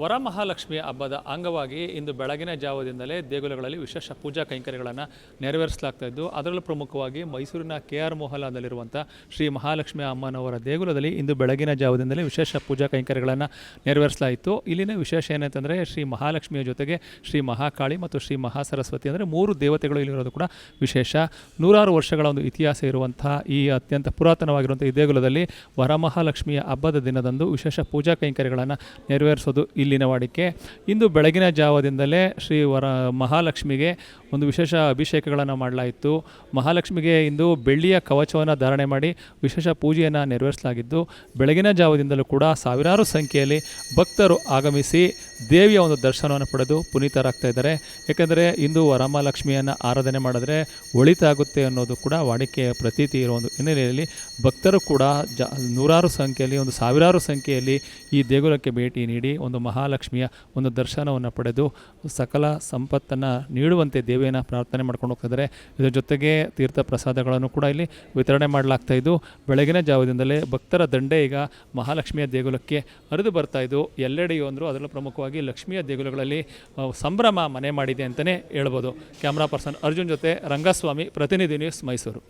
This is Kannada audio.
ವರಮಹಾಲಕ್ಷ್ಮಿಯ ಹಬ್ಬದ ಅಂಗವಾಗಿ ಇಂದು ಬೆಳಗಿನ ಜಾವದಿಂದಲೇ ದೇಗುಲಗಳಲ್ಲಿ ವಿಶೇಷ ಪೂಜಾ ಕೈಂಕರ್ಯಗಳನ್ನು ನೆರವೇರಿಸಲಾಗ್ತಾ ಇದ್ದು, ಅದರಲ್ಲೂ ಪ್ರಮುಖವಾಗಿ ಮೈಸೂರಿನ KR ಮೊಹಲ್ಲಾದಲ್ಲಿರುವಂಥ ಶ್ರೀ ಮಹಾಲಕ್ಷ್ಮಿ ಅಮ್ಮನವರ ದೇಗುಲದಲ್ಲಿ ಇಂದು ಬೆಳಗಿನ ಜಾವದಿಂದಲೇ ವಿಶೇಷ ಪೂಜಾ ಕೈಂಕರ್ಯಗಳನ್ನು ನೆರವೇರಿಸಲಾಯಿತು. ಇಲ್ಲಿನ ವಿಶೇಷ ಏನಂತಂದರೆ ಶ್ರೀ ಮಹಾಲಕ್ಷ್ಮಿಯ ಜೊತೆಗೆ ಶ್ರೀ ಮಹಾಕಾಳಿ ಮತ್ತು ಶ್ರೀ ಮಹಾಸರಸ್ವತಿ ಅಂದರೆ 3 ದೇವತೆಗಳು ಇಲ್ಲಿರೋದು ಕೂಡ ವಿಶೇಷ. ನೂರಾರು ವರ್ಷಗಳ ಒಂದು ಇತಿಹಾಸ ಇರುವಂಥ ಈ ಅತ್ಯಂತ ಪುರಾತನವಾಗಿರುವಂಥ ಈ ದೇಗುಲದಲ್ಲಿ ವರಮಹಾಲಕ್ಷ್ಮಿಯ ಹಬ್ಬದ ದಿನದಂದು ವಿಶೇಷ ಪೂಜಾ ಕೈಂಕರ್ಯಗಳನ್ನು ನೆರವೇರಿಸೋದು ಇಲ್ಲಿನ ವಾಡಿಕೆ. ಇಂದು ಬೆಳಗಿನ ಜಾವದಿಂದಲೇ ಶ್ರೀ ಮಹಾಲಕ್ಷ್ಮಿಗೆ ಒಂದು ವಿಶೇಷ ಅಭಿಷೇಕಗಳನ್ನು ಮಾಡಲಾಯಿತು. ಮಹಾಲಕ್ಷ್ಮಿಗೆ ಇಂದು ಬೆಳ್ಳಿಯ ಕವಚವನ್ನು ಧಾರಣೆ ಮಾಡಿ ವಿಶೇಷ ಪೂಜೆಯನ್ನು ನೆರವೇರಿಸಲಾಗಿದ್ದು, ಬೆಳಗಿನ ಜಾವದಿಂದಲೂ ಕೂಡ ಸಾವಿರಾರು ಸಂಖ್ಯೆಯಲ್ಲಿ ಭಕ್ತರು ಆಗಮಿಸಿ ದೇವಿಯ ಒಂದು ದರ್ಶನವನ್ನು ಪಡೆದು ಪುನೀತರಾಗ್ತಾ ಇದ್ದಾರೆ. ಏಕೆಂದರೆ ಇಂದು ವರಮಹಾಲಕ್ಷ್ಮಿಯನ್ನು ಆರಾಧನೆ ಮಾಡಿದ್ರೆ ಒಳಿತಾಗುತ್ತೆ ಅನ್ನೋದು ಕೂಡ ವಾಡಿಕೆಯ ಪ್ರತೀತಿ ಇರುವ ಒಂದು ಹಿನ್ನೆಲೆಯಲ್ಲಿ ಭಕ್ತರು ಕೂಡ ನೂರಾರು ಸಂಖ್ಯೆಯಲ್ಲಿ ಒಂದು ಸಾವಿರಾರು ಸಂಖ್ಯೆಯಲ್ಲಿ ಈ ದೇಗುಲಕ್ಕೆ ಭೇಟಿ ನೀಡಿ ಒಂದು ಮಹಾಲಕ್ಷ್ಮಿಯ ಒಂದು ದರ್ಶನವನ್ನು ಪಡೆದು ಸಕಲ ಸಂಪತ್ತನ್ನು ನೀಡುವಂತೆ ದೇವಿಯನ್ನು ಪ್ರಾರ್ಥನೆ ಮಾಡ್ಕೊಂಡು ಹೋಗ್ತಿದ್ದಾರೆ. ಇದರ ಜೊತೆಗೆ ತೀರ್ಥ ಪ್ರಸಾದಗಳನ್ನು ಕೂಡ ಇಲ್ಲಿ ವಿತರಣೆ ಮಾಡಲಾಗ್ತಾ ಇದ್ದು, ಬೆಳಗಿನ ಜಾವದಿಂದಲೇ ಭಕ್ತರ ದಂಡೆ ಈಗ ಮಹಾಲಕ್ಷ್ಮಿಯ ದೇಗುಲಕ್ಕೆ ಹರಿದು ಬರ್ತಾ ಇದ್ದು, ಎಲ್ಲೆಡೆಯೂ ಅಂದರೂ ಅದರಲ್ಲೂ ಪ್ರಮುಖವಾಗಿ ಲಕ್ಷ್ಮಿಯ ದೇಗುಲಗಳಲ್ಲಿ ಸಂಭ್ರಮ ಮನೆ ಮಾಡಿದೆ ಅಂತಲೇ ಹೇಳ್ಬೋದು. ಕ್ಯಾಮ್ರಾ ಪರ್ಸನ್ ಅರ್ಜುನ್ ಜೊತೆ ರಂಗಸ್ವಾಮಿ, ಪ್ರತಿನಿಧಿ ನ್ಯೂಸ್, ಮೈಸೂರು.